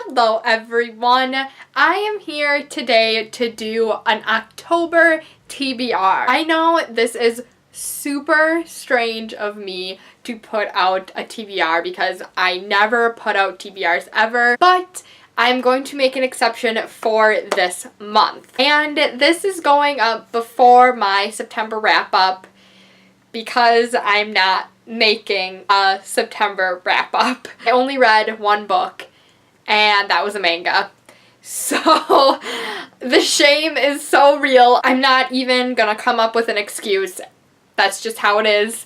Hello everyone, I am here today to do an October TBR. I know this is super strange of me to put out a TBR because I never put out TBRs ever, but I'm going to make an exception for this month. And this is going up before my September wrap up because I'm not making a September wrap up. I only read one book, and that was a manga. So the shame is so real. I'm not even gonna come up with an excuse. That's just how it is.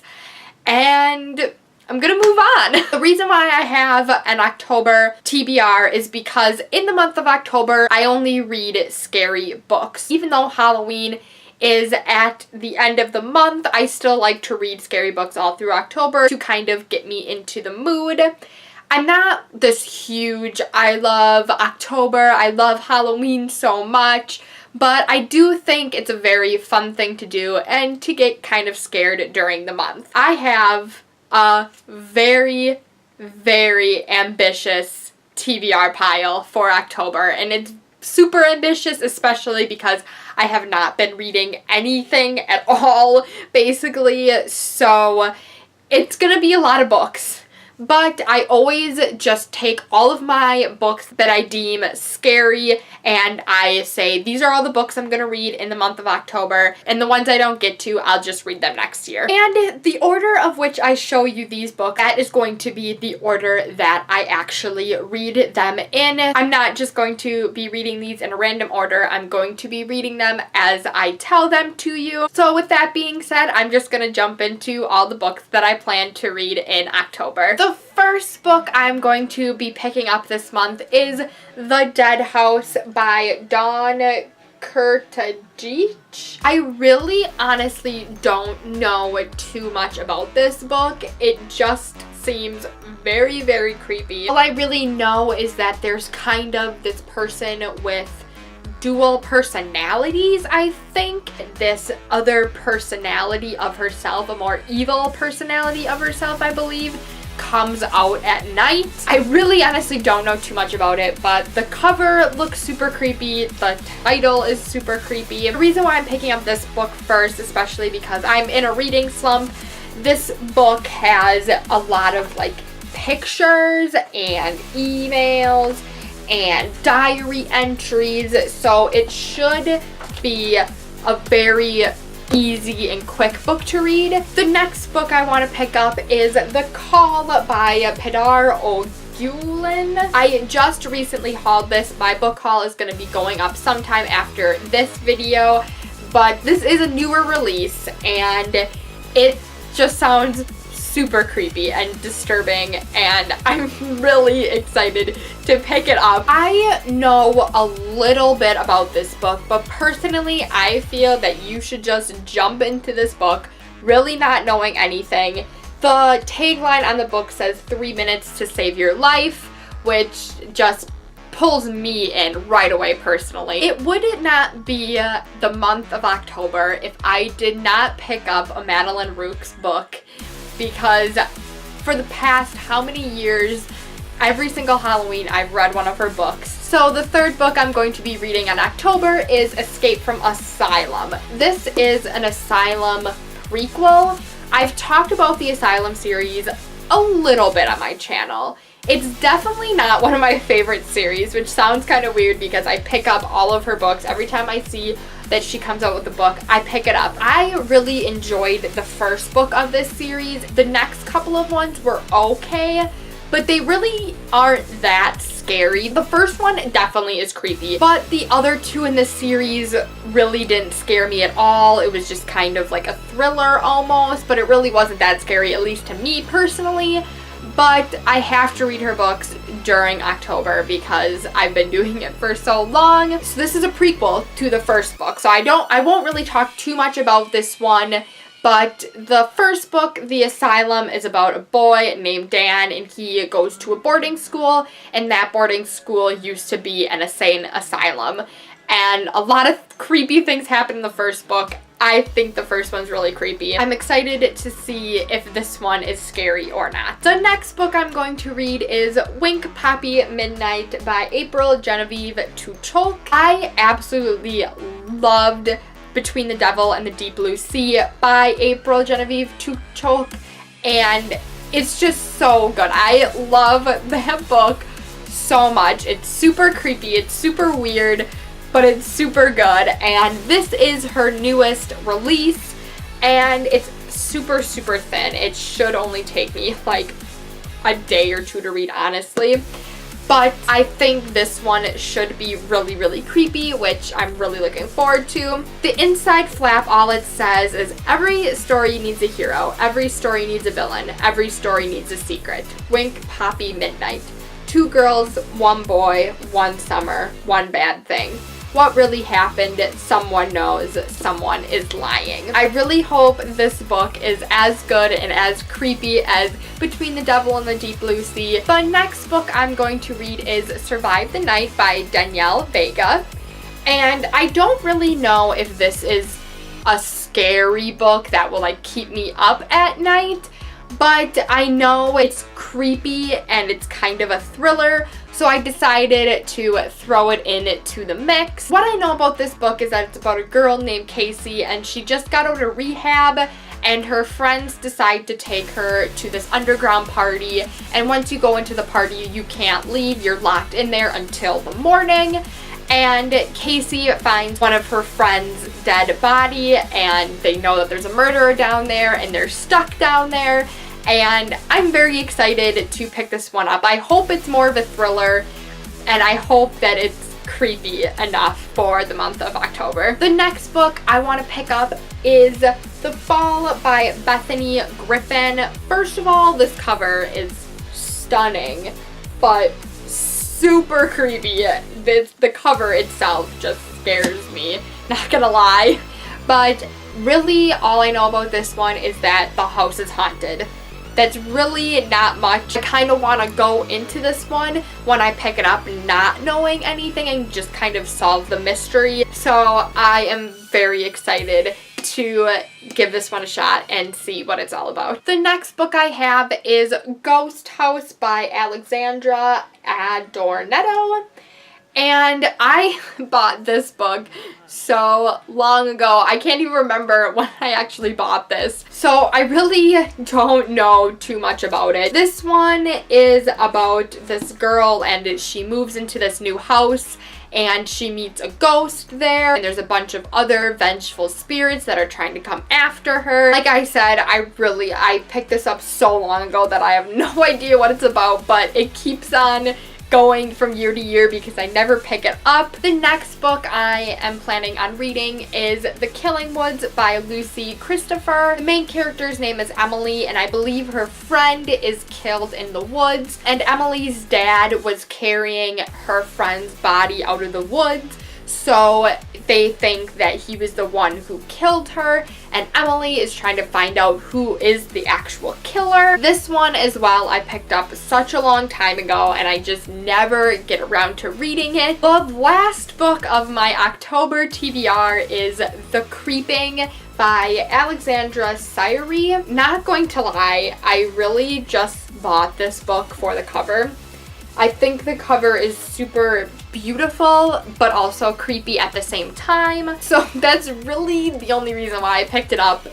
And I'm gonna move on. The reason why I have an October TBR is because in the month of October, I only read scary books. Even though Halloween is at the end of the month, I still like to read scary books all through October to kind of get me into the mood. I'm not this huge, I love October, I love Halloween so much, but I do think it's a very fun thing to do and to get kind of scared during the month. I have a very, very ambitious TBR pile for October, and it's super ambitious, especially because I have not been reading anything at all, basically, so it's gonna be a lot of books. But I always just take all of my books that I deem scary and I say, these are all the books I'm going to read in the month of October, and the ones I don't get to, I'll just read them next year. And the order of which I show you these books, that is going to be the order that I actually read them in. I'm not just going to be reading these in a random order, I'm going to be reading them as I tell them to you. So with that being said, I'm just going to jump into all the books that I plan to read in October. The first book I'm going to be picking up this month is The Dead House by Dawn Kurtajic. I really honestly don't know too much about this book. It just seems very, very creepy. All I really know is that there's kind of this person with dual personalities, I think. This other personality of herself, a more evil personality of herself, I believe, comes out at night. I really honestly don't know too much about it, but the cover looks super creepy. The title is super creepy. The reason why I'm picking up this book first, especially because I'm in a reading slump, this book has a lot of like pictures and emails and diary entries, so it should be a very easy and quick book to read. The next book I want to pick up is The Call by Pilar O'Gulen. I just recently hauled this. My book haul is going to be going up sometime after this video, but this is a newer release and it just sounds super creepy and disturbing, and I'm really excited to pick it up. I know a little bit about this book, but personally I feel that you should just jump into this book really not knowing anything. The tagline on the book says 3 minutes to save your life, which just pulls me in right away personally. It would not be the month of October if I did not pick up a Madeline Rook's book, because for the past how many years, every single Halloween I've read one of her books. So the third book I'm going to be reading in October is Escape from Asylum. This is an Asylum prequel. I've talked about the Asylum series a little bit on my channel. It's definitely not one of my favorite series, which sounds kind of weird because I pick up all of her books. Every time I see that she comes out with a book, I pick it up. I really enjoyed the first book of this series. The next couple of ones were okay, but they really aren't that scary. The first one definitely is creepy, but the other two in this series really didn't scare me at all. It was just kind of like a thriller almost, but it really wasn't that scary, at least to me personally. But I have to read her books during October because I've been doing it for so long. So this is a prequel to the first book, so I won't really talk too much about this one. But the first book, The Asylum, is about a boy named Dan, and he goes to a boarding school, and that boarding school used to be an insane asylum. And a lot of creepy things happen in the first book. I think the first one's really creepy. I'm excited to see if this one is scary or not. The next book I'm going to read is Wink Poppy Midnight by April Genevieve Tucholk. I absolutely loved Between the Devil and the Deep Blue Sea by April Genevieve Tucholk, and it's just so good. I love that book so much. It's super creepy, it's super weird, but it's super good, and this is her newest release, and it's super, super thin. It should only take me like a day or two to read, honestly, but I think this one should be really, really creepy, which I'm really looking forward to. The inside flap, all it says is, every story needs a hero, every story needs a villain, every story needs a secret. Wink Poppy Midnight. 2 girls, 1 boy, 1 summer, 1 bad thing. What really happened? Someone knows, someone is lying. I really hope this book is as good and as creepy as Between the Devil and the Deep Blue Sea. The next book I'm going to read is Survive the Night by Danielle Vega. And I don't really know if this is a scary book that will like keep me up at night, but I know it's creepy and it's kind of a thriller, so I decided to throw it into the mix. What I know about this book is that it's about a girl named Casey, and she just got out of rehab, and her friends decide to take her to this underground party, and once you go into the party, you can't leave. You're locked in there until the morning. And Casey finds one of her friends' dead body, and they know that there's a murderer down there, and they're stuck down there. And I'm very excited to pick this one up. I hope it's more of a thriller, and I hope that it's creepy enough for the month of October. The next book I want to pick up is The Fall by Bethany Griffin. First of all, this cover is stunning, but super creepy. The cover itself just scares me, not gonna lie. But really, all I know about this one is that the house is haunted. That's really not much. I kind of want to go into this one when I pick it up not knowing anything and just kind of solve the mystery. So I am very excited to give this one a shot and see what it's all about. The next book I have is Ghost House by Alexandra Adornetto. And I bought this book so long ago. I can't even remember when I actually bought this. So I really don't know too much about it. This one is about this girl, and she moves into this new house, and she meets a ghost there, and there's a bunch of other vengeful spirits that are trying to come after her. Like I said, I picked this up so long ago that I have no idea what it's about, but it keeps on going from year to year because I never pick it up. The next book I am planning on reading is The Killing Woods by Lucy Christopher. The main character's name is Emily, and I believe her friend is killed in the woods, and Emily's dad was carrying her friend's body out of the woods, so they think that he was the one who killed her, and Emily is trying to find out who is the actual killer. This one as well I picked up such a long time ago, and I just never get around to reading it. The last book of my October TBR is The Creeping by Alexandra Syrie. Not going to lie, I really just bought this book for the cover. I think the cover is super beautiful, but also creepy at the same time. So that's really the only reason why I picked it up.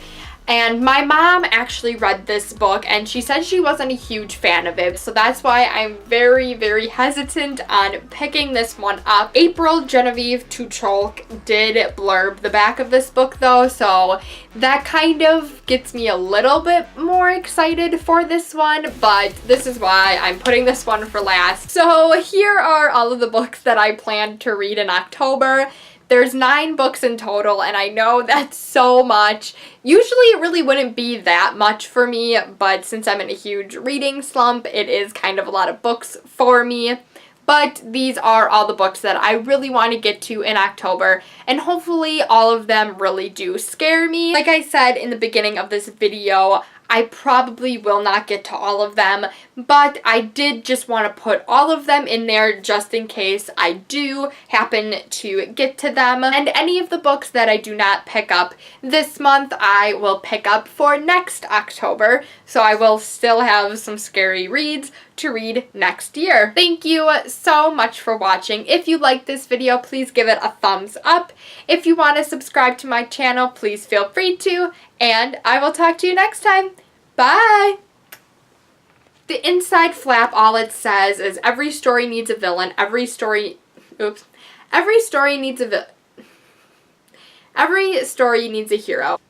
And my mom actually read this book, and she said she wasn't a huge fan of it. So that's why I'm very, very hesitant on picking this one up. April Genevieve Tucholk did blurb the back of this book though, so that kind of gets me a little bit more excited for this one, but this is why I'm putting this one for last. So here are all of the books that I plan to read in October. There's 9 books in total, and I know that's so much. Usually it really wouldn't be that much for me, but since I'm in a huge reading slump, it is kind of a lot of books for me. But these are all the books that I really want to get to in October, and hopefully all of them really do scare me. Like I said in the beginning of this video, I probably will not get to all of them, but I did just want to put all of them in there just in case I do happen to get to them. And any of the books that I do not pick up this month, I will pick up for next October, so I will still have some scary reads to read next year. Thank you so much for watching. If you liked this video, please give it a thumbs up. If you want to subscribe to my channel, please feel free to, and I will talk to you next time. Bye! The inside flap, all it says is every story needs a villain, every story needs a hero.